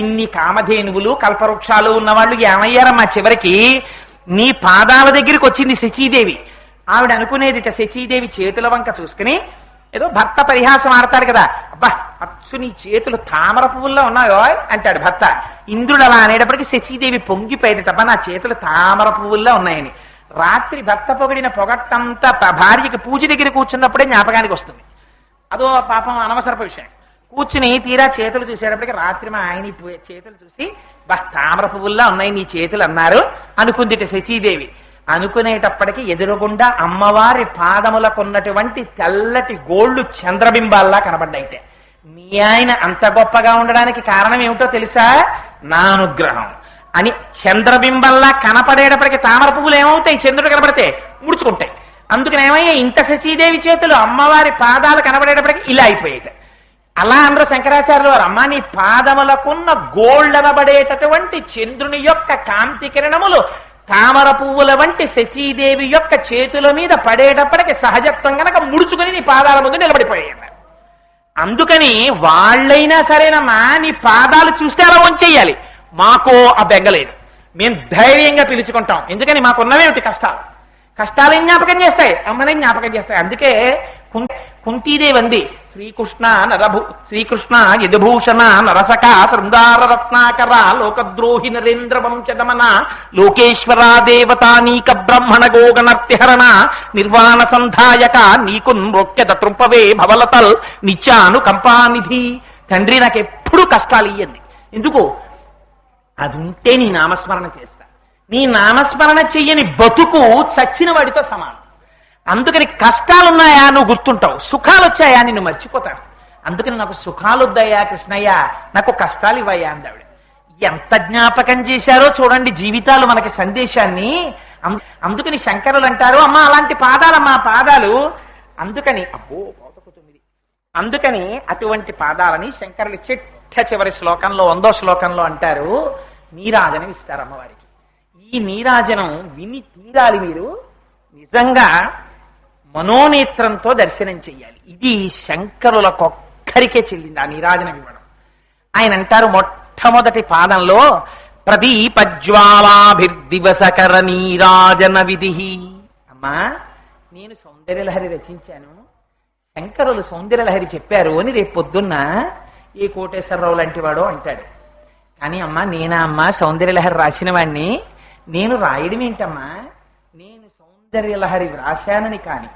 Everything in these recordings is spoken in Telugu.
ఇన్ని కామధేనువులు కల్పవృక్షాలు ఉన్నవాళ్ళు ఏమయ్యారమ్మా చివరికి? నీ పాదాల దగ్గరికి వచ్చింది శచీదేవి. ఆవిడ అనుకునేదిట, శచీదేవి చేతుల వంక చూసుకుని ఏదో భర్త పరిహాసం ఆడతాడు కదా, అబ్బా అచ్చు నీ చేతులు తామర పువ్వుల్లో ఉన్నాయో అంటాడు భర్త. ఇంద్రుడు అలా అనేటప్పటికీ శచీదేవి పొంగిపోయేటబ్బా నా చేతులు తామర పువ్వుల్లో ఉన్నాయని. రాత్రి భర్త పొగిడిన పొగట్టంతా భార్యకి పూజ దగ్గర కూర్చున్నప్పుడే జ్ఞాపకానికి వస్తుంది. అదో పాపం అనవసరపు విషయం. కూర్చుని తీరా చేతులు చూసేటప్పటికి రాత్రి మా ఆయన చేతులు చూసి బా తామర పువ్వుల్లా ఉన్నాయి నీ చేతులు అన్నారు అనుకుందిట శచీదేవి. అనుకునేటప్పటికి ఎదురుగుండా అమ్మవారి పాదములకున్నటువంటి తెల్లటి గోళ్లు చంద్రబింబాల్లా కనబడ్డాయితే. మీ ఆయన అంత గొప్పగా ఉండడానికి కారణం ఏమిటో తెలుసా? నా అనుగ్రహం అని చంద్రబింబల్లా కనపడేటప్పటికి తామర పువ్వులు ఏమవుతాయి? చంద్రుడు కనపడితే ముడుచుకుంటాయి. అందుకని ఏమయ్యా ఇంత శచీదేవి చేతులు అమ్మవారి పాదాలు కనబడేటప్పటికి ఇలా అయిపోయాయి. అలా అందరూ శంకరాచార్యులు వారు అమ్మ నీ పాదములకున్న గోళ్ళనబడేటటువంటి చంద్రుని యొక్క కాంతి కిరణములు తామర పువ్వుల వంటి శచీదేవి యొక్క చేతుల మీద పడేటప్పటికి సహజత్వం గనక ముడుచుకుని నీ పాదాల ముందు నిలబడిపోయాయి. అందుకని వాళ్ళైనా సరేనమ్మా నీ పాదాలు చూస్తే అలా వంచెయ్యాలి. మాకో ఆ బెంగలేదు, మేము ధైర్యంగా పిలుచుకుంటాం. ఎందుకని మాకున్నవేమిటి కష్టాలు? కష్టాలు ఏం జ్ఞాపకం చేస్తాయి? అమ్మనే జ్ఞాపకం చేస్తాయి. అందుకే కుంతీదేవి అంది శ్రీకృష్ణ యదుభూషణ నరసక శృంగార రత్నాకర లోకద్రోహి నరేంద్ర వంశదమన లోకేశ్వర దేవతానీక బ్రహ్మణ గోగణర్తిహరణ నిర్వాణ సంధాయక నీకు నృక్యత తృంపవే భవలతల్ నిత్యాను కంపానిధి. తండ్రి నాకెప్పుడు కష్టాలు ఇయ్యండి. ఎందుకు? అది ఉంటే నీ నామస్మరణ చేస్తా. నీ నామస్మరణ చెయ్యని బతుకు చచ్చిన వాడితో సమానం. అందుకని కష్టాలున్నాయా నువ్వు గుర్తుంటావు, సుఖాలు వచ్చాయా నిన్ను మర్చిపోతాను. అందుకని నాకు సుఖాలు వద్దయ్యా కృష్ణయ్య, నాకు కష్టాలు ఇవ్వయ్యా అందావిడ. ఎంత జ్ఞాపకం చేశారో చూడండి జీవితాలు మనకి సందేశాన్ని. అందుకని శంకరులు అంటారు అమ్మా అలాంటి పాదాలమ్మా పాదాలు. అందుకని అందుకని అటువంటి పాదాలని శంకరులు చిట్ట చివరి శ్లోకంలో 100వ శ్లోకంలో అంటారు నీరాజనం ఇస్తారు అమ్మవారికి. ఈ నీరాజనం విని తీరాలి మీరు. నిజంగా మనోనేత్రంతో దర్శనం చెయ్యాలి. ఇది శంకరులకొక్కరికే చెల్లింది ఆ నీరాజనం ఇవ్వడం. ఆయన అంటారు మొట్టమొదటి పాదంలో ప్రదీపజ్వాలాభిర్దివసకర నీరాజన విధి. అమ్మా నేను సౌందర్యలహరి రచించాను, శంకరులు సౌందర్యలహరి చెప్పారు అని రేపు పొద్దున్న ఏ కోటేశ్వరరావు లాంటి వాడో అంటాడు. కానీ అమ్మా నేనా అమ్మా సౌందర్యలహరి రాసిన వాడిని, నేను రాయడం ఏంటమ్మా? నేను సౌందర్యలహరి వ్రాశానని కాని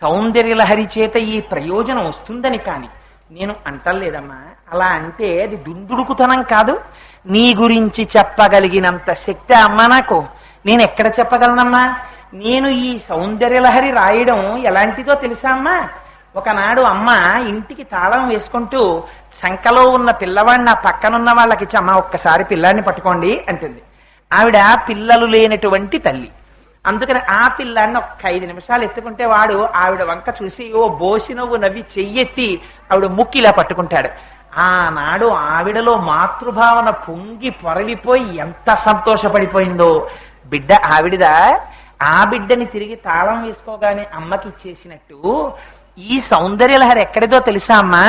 సౌందర్యలహరి చేత ఈ ప్రయోజనం వస్తుందని కాని నేను అంటలేదమ్మా. అలా అంటే అది దుందుడుకుతనం కాదు. నీ గురించి చెప్పగలిగినంత శక్తి అమ్మా నాకు. నేను ఎక్కడ చెప్పగలనమ్మా? నేను ఈ సౌందర్యలహరి రాయడం ఎలాంటిదో తెలుసా అమ్మా? ఒకనాడు అమ్మ ఇంటికి తాళం వేసుకుంటూ శంకలో ఉన్న పిల్లవాడిని నా పక్కనున్న వాళ్ళకి ఇచ్చి అమ్మ ఒక్కసారి పిల్లాడిని పట్టుకోండి అంటుంది. ఆవిడ పిల్లలు లేనటువంటి తల్లి. అందుకని ఆ పిల్లాన్ని ఒక్క 5 నిమిషాలు ఎత్తుకుంటే వాడు ఆవిడ వంక చూసి ఓ బోసి నవ్వు నవ్వి చెయ్యెత్తి ఆవిడ ముక్కిలా పట్టుకుంటాడు. ఆనాడు ఆవిడలో మాతృభావన పొంగి పొరలిపోయి ఎంత సంతోషపడిపోయిందో. బిడ్డ ఆవిడదా, ఆ బిడ్డని తిరిగి తాళం వేసుకోగానే అమ్మకి ఇచ్చేసినట్టు ఈ సౌందర్యలహరి ఎక్కడిదో తెలుసా అమ్మా?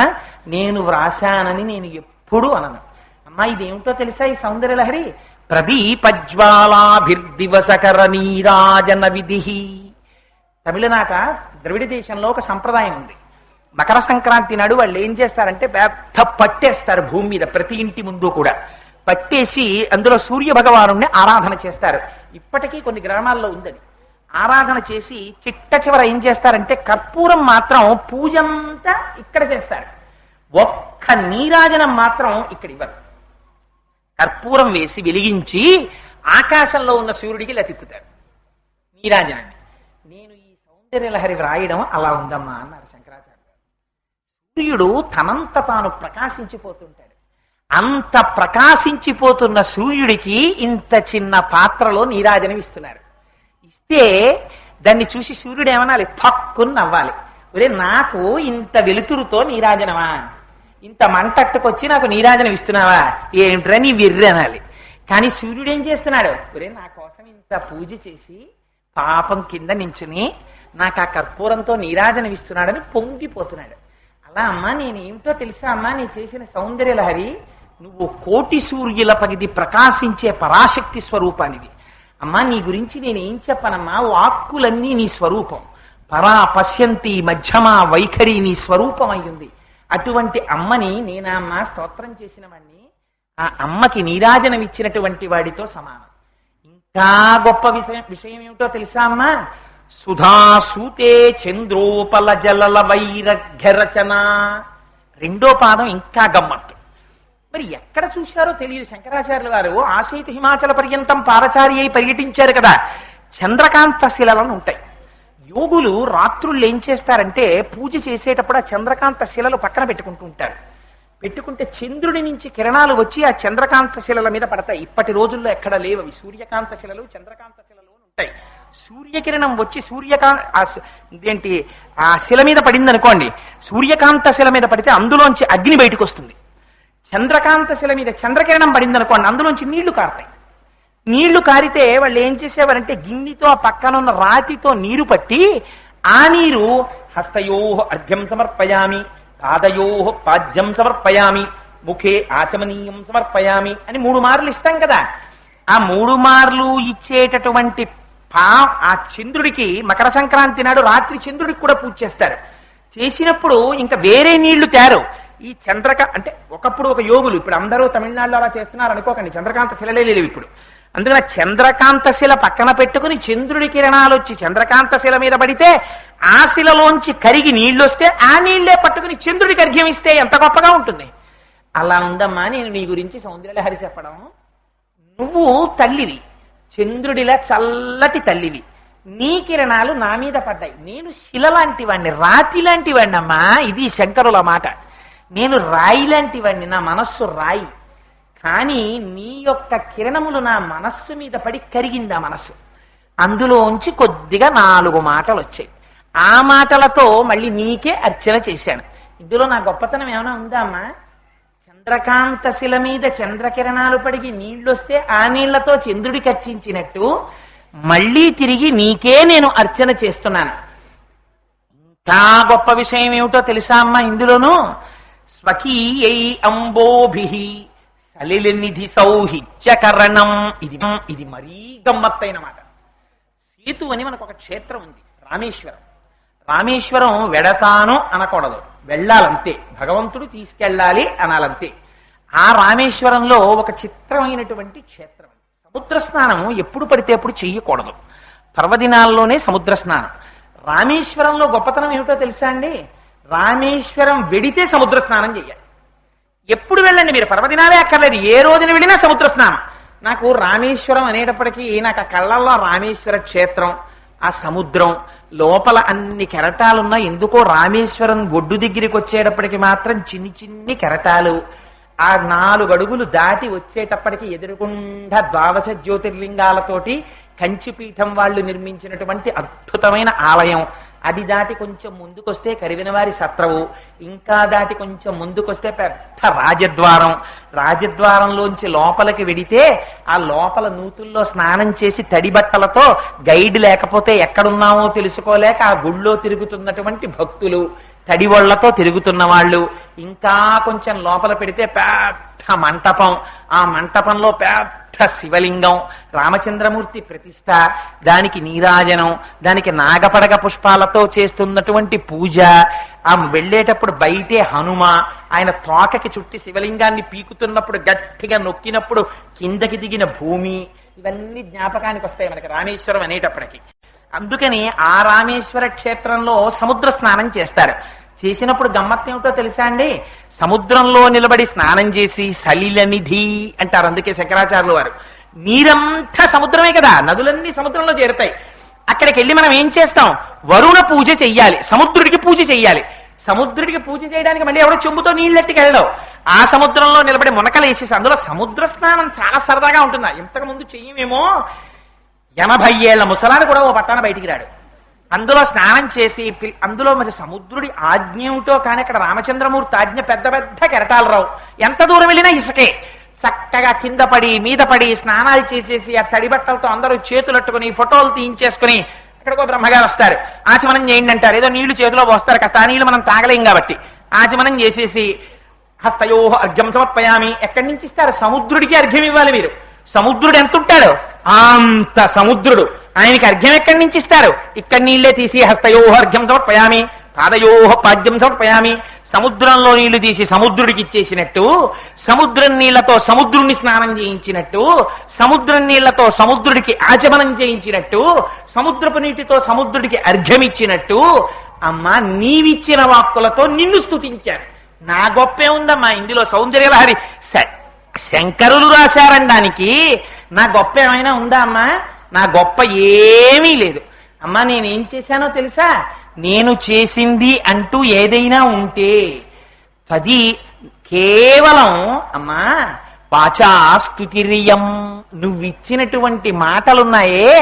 నేను వ్రాశానని నేను ఎప్పుడు అనను. అమ్మా ఇదేమిటో తెలుసా ఈ సౌందర్యలహరి? ప్రదీపజ్వాలాభిర్దివసకర నీరాజన విధి. తమిళనాట ద్రవిడ దేశంలో ఒక సంప్రదాయం ఉంది. మకర సంక్రాంతి నాడు వాళ్ళు ఏం చేస్తారంటే పెద్ద పట్టేస్తారు భూమి మీద, ప్రతి ఇంటి ముందు కూడా పట్టేసి అందులో సూర్య భగవానుణ్ణి ఆరాధన చేస్తారు. ఇప్పటికీ కొన్ని గ్రామాల్లో ఉందని. ఆరాధన చేసి చిట్ట చివర ఏం చేస్తారంటే కర్పూరం మాత్రం పూజంతా ఇక్కడ చేస్తారు, ఒక్క నీరాజనం మాత్రం ఇక్కడ ఇవ్వరు. కర్పూరం వేసి వెలిగించి ఆకాశంలో ఉన్న సూర్యుడికి ఇలా తిప్పుతారు నీరాజనాన్ని. నేను ఈ సౌందర్యలహరి వ్రాయడం అలా ఉందమ్మా అన్నారు శంకరాచార్య. సూర్యుడు తనంత తాను ప్రకాశించిపోతుంటాడు. అంత ప్రకాశించిపోతున్న సూర్యుడికి ఇంత చిన్న పాత్రలో నీరాజనం ఇస్తున్నారు. ఇస్తే దాన్ని చూసి సూర్యుడు ఏమనాలి? పక్కుని నవ్వాలి. ఒరే నాకు ఇంత వెలుతురుతో నీరాజనమా, ఇంత మంటట్టుకొచ్చి నాకు నీరాజనం ఇస్తున్నావా, ఏంట్రా నీ వెర్రి అనాలి. కానీ సూర్యుడు ఏం చేస్తున్నాడు? ఒరే నా కోసం ఇంత పూజ చేసి పాపం కింద నించుని నాకు ఆ కర్పూరంతో నీరాజనం ఇస్తున్నాడని పొంగిపోతున్నాడు. అలా అమ్మా నేనేమిటో తెలుసా అమ్మా, నీ చేసిన సౌందర్యలహరి నువ్వు కోటి సూర్యుల పగిది ప్రకాశించే పరాశక్తి స్వరూపానివి. అమ్మా నీ గురించి నేనేం చెప్పనమ్మా, వాక్కులన్నీ నీ స్వరూపం. పరా పశ్యంతి మధ్యమా వైఖరి నీ స్వరూపం అయ్యింది. అటువంటి అమ్మని నేనమ్మా స్తోత్రం చేసిన వాడిని, ఆ అమ్మకి నీరాజనం ఇచ్చినటువంటి వాడితో సమానం. ఇంకా గొప్ప విషయం ఏమిటో తెలుసా అమ్మా? సుధాసూతే చంద్రోపల జలల వైరఘ్యరచన. రెండో పాదం ఇంకా గమ్మత్తు. మరి ఎక్కడ చూశారో తెలియదు శంకరాచార్యుల వారు. ఆశయిత హిమాచల పర్యంతం పారచారి అయి పర్యటించారు కదా. చంద్రకాంత శిలలను ఉంటాయి. యోగులు రాత్రుళ్ళు ఏం చేస్తారంటే పూజ చేసేటప్పుడు ఆ చంద్రకాంత శిలలు పక్కన పెట్టుకుంటూ ఉంటారు. పెట్టుకుంటే చంద్రుడి నుంచి కిరణాలు వచ్చి ఆ చంద్రకాంత శిలల మీద పడతాయి. ఇప్పటి రోజుల్లో ఎక్కడ లేవు అవి. సూర్యకాంత శిలలు చంద్రకాంత శిలలు ఉంటాయి. సూర్యకిరణం వచ్చి ఏంటి ఆ శిల మీద పడింది అనుకోండి, సూర్యకాంత శిల మీద పడితే అందులోంచి అగ్ని బయటకు వస్తుంది. చంద్రకాంత శిల మీద చంద్రకిరణం పడింది అనుకోండి, అందులోంచి నీళ్లు కారుతాయి. నీళ్లు కారితే వాళ్ళు ఏం చేసేవారంటే గిన్నెతో ఆ పక్కనున్న రాతితో నీరు పట్టి ఆ నీరు హస్తయో అర్ఘ్యం సమర్పయామి, పాదయో పాద్యం సమర్పయామి, ముఖే ఆచమనీయం సమర్పయామి అని 3 మార్లు ఇస్తాం కదా. ఆ 3 మార్లు ఇచ్చేటటువంటి ఆ చంద్రుడికి మకర సంక్రాంతి నాడు రాత్రి చంద్రుడికి కూడా పూజ చేస్తారు. చేసినప్పుడు ఇంకా వేరే నీళ్లు తేరు. ఈ అంటే ఒకప్పుడు ఒక యోగులు, ఇప్పుడు అందరూ తమిళనాడులో అలా చేస్తున్నారు అనుకోకండి, చంద్రకాంత శిలలే లేవు ఇప్పుడు. అందుకని చంద్రకాంత శిల పక్కన పెట్టుకుని చంద్రుడి కిరణాలు వచ్చి చంద్రకాంత శిల మీద పడితే ఆ శిలలోంచి కరిగి నీళ్లు వస్తే ఆ నీళ్లే పట్టుకుని చంద్రుడికి అర్ఘ్యం ఇస్తే ఎంత గొప్పగా ఉంటుంది. అలా ఉందమ్మా నేను నీ గురించి సౌందర్యలహరి చెప్పడం. నువ్వు తల్లివి, చంద్రుడిలా చల్లటి తల్లివి. నీ కిరణాలు నా మీద పడ్డాయి. నేను శిల లాంటి వాణ్ణి, రాతి లాంటి వాణ్ణి అమ్మా. ఇది శంకరుల మాట. నేను రాయి లాంటి వాణ్ణి, నా మనస్సు రాయి. కానీ నీ యొక్క కిరణములు నా మనస్సు మీద పడి కరిగింది ఆ మనస్సు. అందులోంచి కొద్దిగా 4 మాటలు వచ్చాయి. ఆ మాటలతో మళ్ళీ నీకే అర్చన చేశాను. ఇందులో నా గొప్పతనం ఏమైనా ఉందా అమ్మా? చంద్రకాంత శిల మీద చంద్రకిరణాలు పడిగి నీళ్లొస్తే ఆ నీళ్లతో చంద్రుడికి అర్చించినట్టు మళ్ళీ తిరిగి నీకే నేను అర్చన చేస్తున్నాను. ఇంకా గొప్ప విషయం ఏమిటో తెలుసా అమ్మా? ఇందులోనూ స్వకీయై అంబోభిహి సలిలనిధి సౌహిత్యకరణం. ఇది మరీ గమ్మత్తైన మాట. సేతు అని మనకు ఒక క్షేత్రం ఉంది, రామేశ్వరం. రామేశ్వరం వెడతాను అనకూడదు, వెళ్ళాలంతే. భగవంతుడు తీసుకెళ్ళాలి అనాలంతే. ఆ రామేశ్వరంలో ఒక చిత్రమైనటువంటి క్షేత్రం. సముద్ర స్నానం ఎప్పుడు పడితే అప్పుడు చెయ్యకూడదు. పర్వదినాల్లోనే సముద్ర స్నానం. రామేశ్వరంలో గొప్పతనం ఏమిటో తెలుసా అండి? రామేశ్వరం వెడితే సముద్ర స్నానం చెయ్యాలి. ఎప్పుడు వెళ్ళండి మీరు, పర్వదినాలే అక్కర్లేదు, ఏ రోజున వెళ్ళినా సముద్ర స్నానం. నాకు రామేశ్వరం అనేటప్పటికీ నాకు ఆ కళ్ళల్లో రామేశ్వర క్షేత్రం, ఆ సముద్రం లోపల అన్ని కెరటాలున్నా ఎందుకో రామేశ్వరం ఒడ్డు దగ్గరికి వచ్చేటప్పటికి మాత్రం చిన్ని చిన్ని కెరటాలు. ఆ 4 అడుగులు దాటి వచ్చేటప్పటికి ఎదురుగుండా 12 జ్యోతిర్లింగాలతోటి కంచిపీఠం వాళ్ళు నిర్మించినటువంటి అద్భుతమైన ఆలయం. అది దాటి కొంచెం ముందుకొస్తే కరివినవారి సత్రవు, ఇంకా దాటి కొంచెం ముందుకొస్తే పెద్ద రాజద్వారం. రాజద్వారంలోంచి లోపలికి వెడితే ఆ లోపల నూతుల్లో స్నానం చేసి తడి బట్టలతో గైడ్ లేకపోతే ఎక్కడున్నామో తెలుసుకోలేక ఆ గుళ్ళో తిరుగుతున్నటువంటి భక్తులు, తడి ఒళ్లతో తిరుగుతున్న వాళ్ళు. ఇంకా కొంచెం లోపల పెడితే పెద్ద మంటపం. ఆ మంటపంలో పెద్ద శివలింగం, రామచంద్రమూర్తి ప్రతిష్ట, దానికి నీరాజనం, దానికి నాగపడగ పుష్పాలతో చేస్తున్నటువంటి పూజ. ఆ వెళ్ళేటప్పుడు బయటే హనుమ, ఆయన తోకకి చుట్టి శివలింగాన్ని పీకుతున్నప్పుడు గట్టిగా నొక్కినప్పుడు కిందకి దిగిన భూమి. ఇవన్నీ జ్ఞాపకానికి వస్తాయి మనకి రామేశ్వరం అనేటప్పటికి. అందుకని ఆ రామేశ్వర క్షేత్రంలో సముద్ర స్నానం చేస్తారు. చేసినప్పుడు గమ్మత్తు ఏమిటో తెలుసా అండి? సముద్రంలో నిలబడి స్నానం చేసి సలిల నిధి అంటారు. అందుకే శంకరాచార్యులు వారు నీరంతా సముద్రమే కదా, నదులన్నీ సముద్రంలో చేరుతాయి. అక్కడికి వెళ్ళి మనం ఏం చేస్తాం? వరుణ పూజ చెయ్యాలి, సముద్రుడికి పూజ చెయ్యాలి. సముద్రుడికి పూజ చేయడానికి మళ్ళీ ఎవడో చెంబుతో నీళ్ళెట్టుకు వెళ్ళవు. ఆ సముద్రంలో నిలబడి మునకలేసేసి అందులో సముద్ర స్నానం చాలా సరదాగా ఉంటుందా? ఇంతకు ముందు చెయ్యమేమో 80 ఏళ్ల ముసలాడు కూడా ఓ పట్టాన బయటికి రాడు. అందులో స్నానం చేసి అందులో మరి సముద్రుడి ఆజ్ఞ ఏమిటో కానీ అక్కడ రామచంద్రమూర్తి ఆజ్ఞ పెద్ద పెద్ద కెరటాలు రావు. ఎంత దూరం వెళ్ళినా ఇసుకే. చక్కగా కింద పడి మీద పడి స్నానాలు చేసేసి ఆ తడి బట్టలతో అందరూ చేతులట్టుకుని ఫోటోలు తీయించేసుకుని అక్కడికో బ్రహ్మగారు వస్తారు. ఆచమనం చేయండి అంటారు. ఏదో నీళ్లు చేతిలో పోస్తారు, కాస్త ఆ నీళ్లు మనం తాగలేం కాబట్టి ఆచమనం చేసేసి హస్తయో అర్ఘ్యం సమర్పయామి. ఎక్కడి నుంచి ఇస్తారు? సముద్రుడికి అర్ఘ్యం ఇవ్వాలి మీరు. సముద్రుడు ఎంత ఉంటాడు? అంత సముద్రుడు. ఆయనకి అర్ఘ్యం ఎక్కడి నుంచి ఇస్తారు? ఇక్కడ నీళ్లే తీసి హస్తయో అర్ఘ్యం సమర్పయామి, పాదయో పాద్యం సమర్పయామి. సముద్రంలో నీళ్లు తీసి సముద్రుడికి ఇచ్చేసినట్టు, సముద్రం నీళ్లతో సముద్రుడిని స్నానం చేయించినట్టు, సముద్రం నీళ్లతో సముద్రుడికి ఆచమనం చేయించినట్టు, సముద్రపు నీటితో సముద్రుడికి అర్ఘ్యం ఇచ్చినట్టు, అమ్మా నీవిచ్చిన వాక్కులతో నిన్ను స్తుతించాను. నా గొప్పే ఉందమ్మా ఇందులో. సౌందర్యలహరి శంకరులు రాశారనడానికి నా గొప్ప ఏమైనా ఉందా అమ్మా? నా గొప్ప ఏమీ లేదు అమ్మా. నేనేం చేశానో తెలుసా? నేను చేసింది అంటూ ఏదైనా ఉంటే అది కేవలం అమ్మా వాచా స్తుతిరియం. నువ్విచ్చినటువంటి మాటలున్నాయే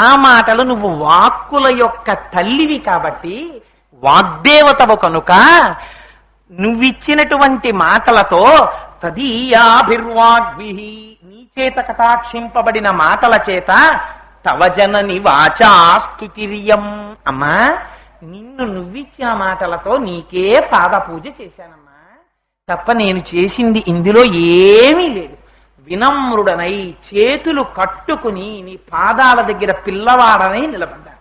ఆ మాటలు నువ్వు వాక్కుల యొక్క తల్లివి కాబట్టి, వాగ్దేవతవు కనుక నువ్విచ్చినటువంటి మాటలతో తదీయాభిర్వాగ్భి, నీ చేత కటాక్షింపబడిన మాటల చేత తవ జనని వాచా స్తుతిరియం. అమ్మా నిన్ను నువ్విచ్చిన మాటలతో నీకే పాద పూజ చేశానమ్మా, తప్ప నేను చేసింది ఇందులో ఏమీ లేదు. వినమ్రుడనై చేతులు కట్టుకుని నీ పాదాల దగ్గర పిల్లవాడనై నిలబడ్డాను.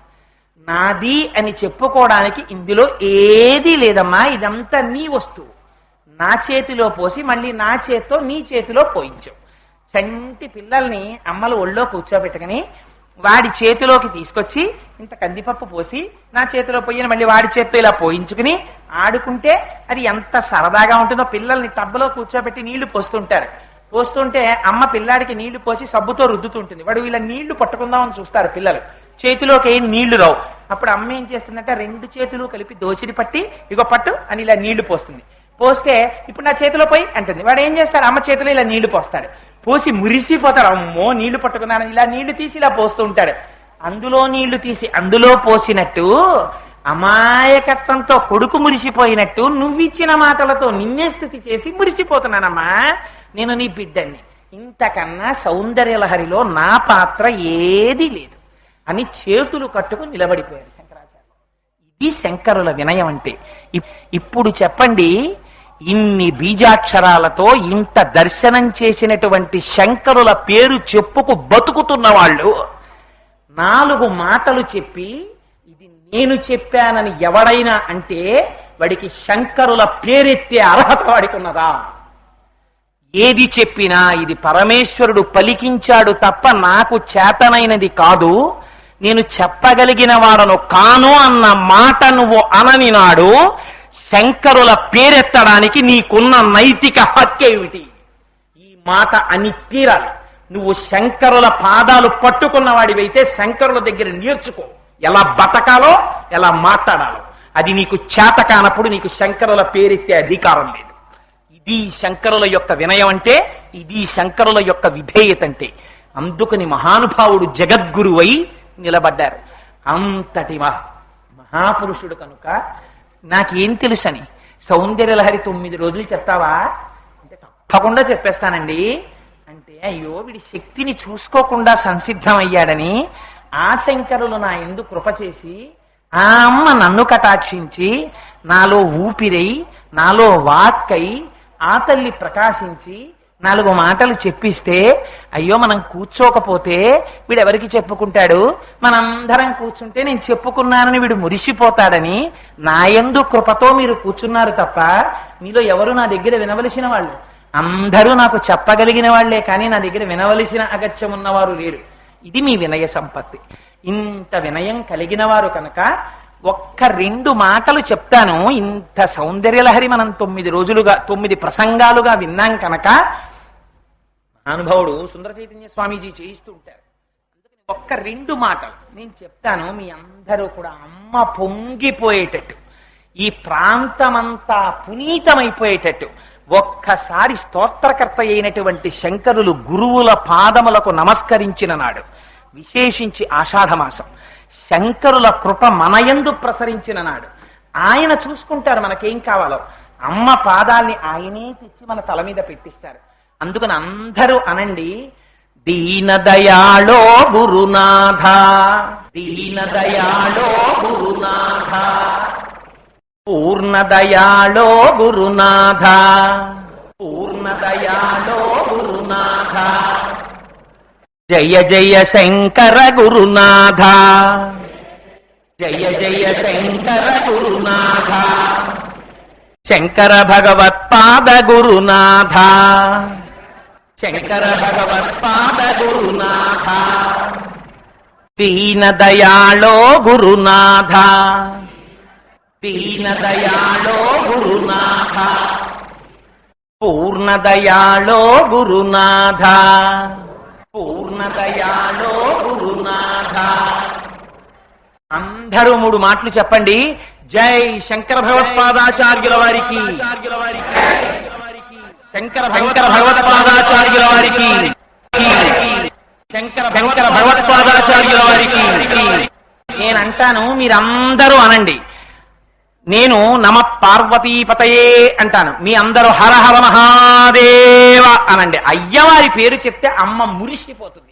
నాది అని చెప్పుకోవడానికి ఇందులో ఏదీ లేదమ్మా. ఇదంతా నీ వస్తువు. నా చేతిలో పోసి మళ్ళీ నా చేత్తో నీ చేతిలో పోయించావు. చంటి పిల్లల్ని అమ్మలు ఒళ్ళో కూర్చోబెట్టుకుని వాడి చేతిలోకి తీసుకొచ్చి ఇంత కందిపప్పు పోసి నా చేతిలో పోయిన మళ్ళీ వాడి చేతితో ఇలా పోయించుకుని ఆడుకుంటే అది ఎంత సరదాగా ఉంటుందో. పిల్లల్ని టబ్బలో కూర్చోబెట్టి నీళ్లు పోస్తుంటారు. పోస్తుంటే అమ్మ పిల్లాడికి నీళ్లు పోసి సబ్బుతో రుద్దుతుంటుంది. వాడు ఇలా నీళ్లు పట్టుకుందామని చూస్తారు పిల్లలు. చేతిలోకి ఏం నీళ్లు రావు. అప్పుడు అమ్మ ఏం చేస్తుందంటే రెండు చేతులు కలిపి దోసిడి పట్టి ఇగో పట్టు అని ఇలా నీళ్లు పోస్తుంది. పోస్తే ఇప్పుడు నా చేతిలో పోయి అంటుంది. వాడు ఏం చేస్తాడు? అమ్మ చేతిలో ఇలా నీళ్లు పోస్తాడు. పోసి మురిసిపోతాడు. అమ్మో నీళ్లు పట్టుకున్నానని ఇలా నీళ్లు తీసి ఇలా పోస్తూ ఉంటాడు. అందులో నీళ్లు తీసి అందులో పోసినట్టు అమాయకత్వంతో కొడుకు మురిసిపోయినట్టు నువ్విచ్చిన మాటలతో నిన్నే స్థితి చేసి మురిసిపోతున్నానమ్మా. నేను నీ బిడ్డని. ఇంతకన్నా సౌందర్యలహరిలో నా పాత్ర ఏది లేదు అని చేతులు కట్టుకుని నిలబడిపోయారు శంకరాచార్య. ఇది శంకరుల వినయం అంటే. ఇప్పుడు చెప్పండి, ఇన్ని బీజాక్షరాలతో ఇంత దర్శనం చేసినటువంటి శంకరుల పేరు చెప్పుకు బతుకుతున్న వాళ్ళు 4 మాటలు చెప్పి ఇది నేను చెప్పానని ఎవడైనా అంటే వాడికి శంకరుల పేరెత్తే అర్హత వాడికి ఉన్నదా? ఏది చెప్పినా ఇది పరమేశ్వరుడు పలికించాడు తప్ప నాకు చేతనైనది కాదు, నేను చెప్పగలిగిన వాడను కాను అన్న మాట నువ్వు అనని నాడు శంకరుల పేరెత్తడానికి నీకున్న నైతిక హక్కు ఏమిటి? ఈ మాట అని తీరాలి. నువ్వు శంకరుల పాదాలు పట్టుకున్న వాడివైతే శంకరుల దగ్గర నేర్చుకో ఎలా బతకాలో, ఎలా మాట్లాడాలో. అది నీకు చేత కానప్పుడు నీకు శంకరుల పేరెత్తే అధికారం లేదు. ఇది శంకరుల యొక్క వినయం అంటే, ఇది శంకరుల యొక్క విధేయత అంటే. అందుకని మహానుభావుడు జగద్గురువై నిలబడ్డారు. అంతటి మహాపురుషుడు కనుక నాకేం తెలుసని సౌందర్యలహరి 9 రోజులు చెప్తావా అంటే తప్పకుండా చెప్పేస్తానండి అంటే, అయ్యో వీడి శక్తిని చూసుకోకుండా సంసిద్ధమయ్యాడని ఆ శంకరులు నా యందు కృప చేసి ఆ అమ్మ నన్ను కటాక్షించి నాలో ఊపిరై నాలో వాక్కై ఆ తల్లి ప్రకాశించి 4 మాటలు చెప్పిస్తే, అయ్యో మనం కూర్చోకపోతే వీడెవరికి చెప్పుకుంటాడు, మనందరం కూర్చుంటే నేను చెప్పుకున్నానని వీడు మురిసిపోతాడని నాయందు కృపతో మీరు కూర్చున్నారు తప్ప మీలో ఎవరు నా దగ్గర వినవలసిన వాళ్ళు? అందరూ నాకు చెప్పగలిగిన వాళ్లే, కానీ నా దగ్గర వినవలసిన అగత్యం ఉన్నవారు లేరు. ఇది మీ వినయ సంపత్తి. ఇంత వినయం కలిగిన వారు కనుక ఒక్క 2 మాటలు చెప్తాను. ఇంత సౌందర్యలహరి మనం 9 రోజులుగా 9 ప్రసంగాలుగా విన్నాం కనుక అనుభవుడు సుందర చైతన్య స్వామీజీ చేయిస్తూ ఉంటారు. అందుకని ఒక్క 2 మాటలు నేను చెప్తాను. మీ అందరూ కూడా అమ్మ పొంగిపోయేటట్టు, ఈ ప్రాంతమంతా పునీతమైపోయేటట్టు ఒక్కసారి స్తోత్రకర్త అయినటువంటి శంకరులు గురువుల పాదములకు నమస్కరించిన నాడు, విశేషించి ఆషాఢమాసం శంకరుల కృప మనయందు ప్రసరించిన నాడు, ఆయన చూసుకుంటారు మనకేం కావాలో. అమ్మ పాదాల్ని ఆయనే తెచ్చి మన తల మీద పెట్టిస్తారు. అందుకని అందరూ అనండి, దీనదయాళో గురునాథ, దీనదయాళో గురునాథ. పూర్ణదయాళో గురునాథ, పూర్ణదయాళో గురునాథ, జయ జయ శంకర గురునాథ, జయ జయ శంకర గురునాథ, శంకర భగవత్పాద గురునాథ, శంకర భగవత్పాద గురునాథ, దీనదయాళో గురునాథ, దీనదయాళో గురునాథ, పూర్ణదయాళో గురునాథ, పూర్ణదయాళో గురునాథ. అందరూ 3 మాటలు చెప్పండి. జై శంకర భగవత్పాదాచార్యుల వారికి, శంకర భగవత్పాదాచార్యుల వారికి, శంకర భగవత్పాదాచార్యుల వారికి. నేనంటాను, మీరందరూ అనండి. నేను నమ పార్వతీపతయే అంటాను, మీ అందరూ హర హర మహాదేవ అనండి. అయ్యవారి పేరు చెప్తే అమ్మ మురిసిపోతుంది.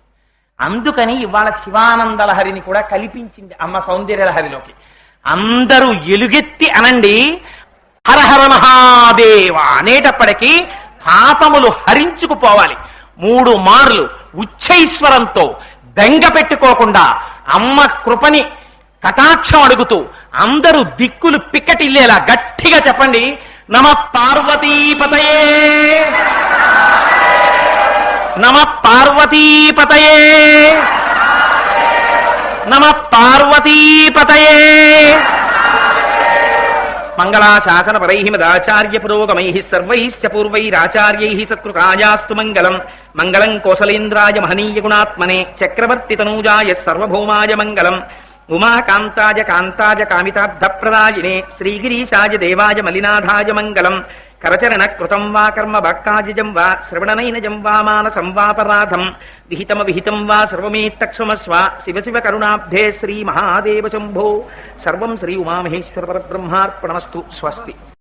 అందుకని ఇవాళ శివానంద లహరిని కూడా కల్పించింది అమ్మ సౌందర్య లహరిలోకి. అందరూ ఎలుగెత్తి అనండి హర హర మహాదేవ అనేటప్పటికీ పాపములు హరించుకుపోవాలి. 3 మార్లు ఉచ్చైశ్వరంతో బెంగ పెట్టుకోకుండా అమ్మ కృపని కటాక్షం అడుగుతూ అందరూ దిక్కులు పిక్కటిల్లేలా గట్టిగా చెప్పండి. నమ పార్వతీపతయే, నమ పార్వతీపతయే, నమ పార్వతీపతయే. మంగళాశాసన పరైః మదాచార్య పురోగమైః సర్వైశ్చ పూర్వైరాచార్యైః సత్కృతాయాస్తు మంగళం. మంగళం కోసలేంద్రాయ మహనీయ గుణాత్మనే చక్రవర్తి తనూజాయ సర్వభౌమాయ మంగళం. ఉమాకాంతాయ కాంతాయ కామితార్థప్రదాయినే శ్రీగిరీశాయ దేవాయ మలినాథాయ మంగళం. కరచరణ కృతం వా కర్మ వాక్కాజం వా శ్రవణనైనజం వా మానసం వాపరాధం విహితమవిహితం వా సర్వమేత్తక్షమస్వ. శివ శివ కరుణాబ్ధే శ్రీ మహాదేవ శంభో. సర్వం శ్రీ ఉమామహేశ్వర పరబ్రహ్మార్పణమస్తు. స్వస్తి.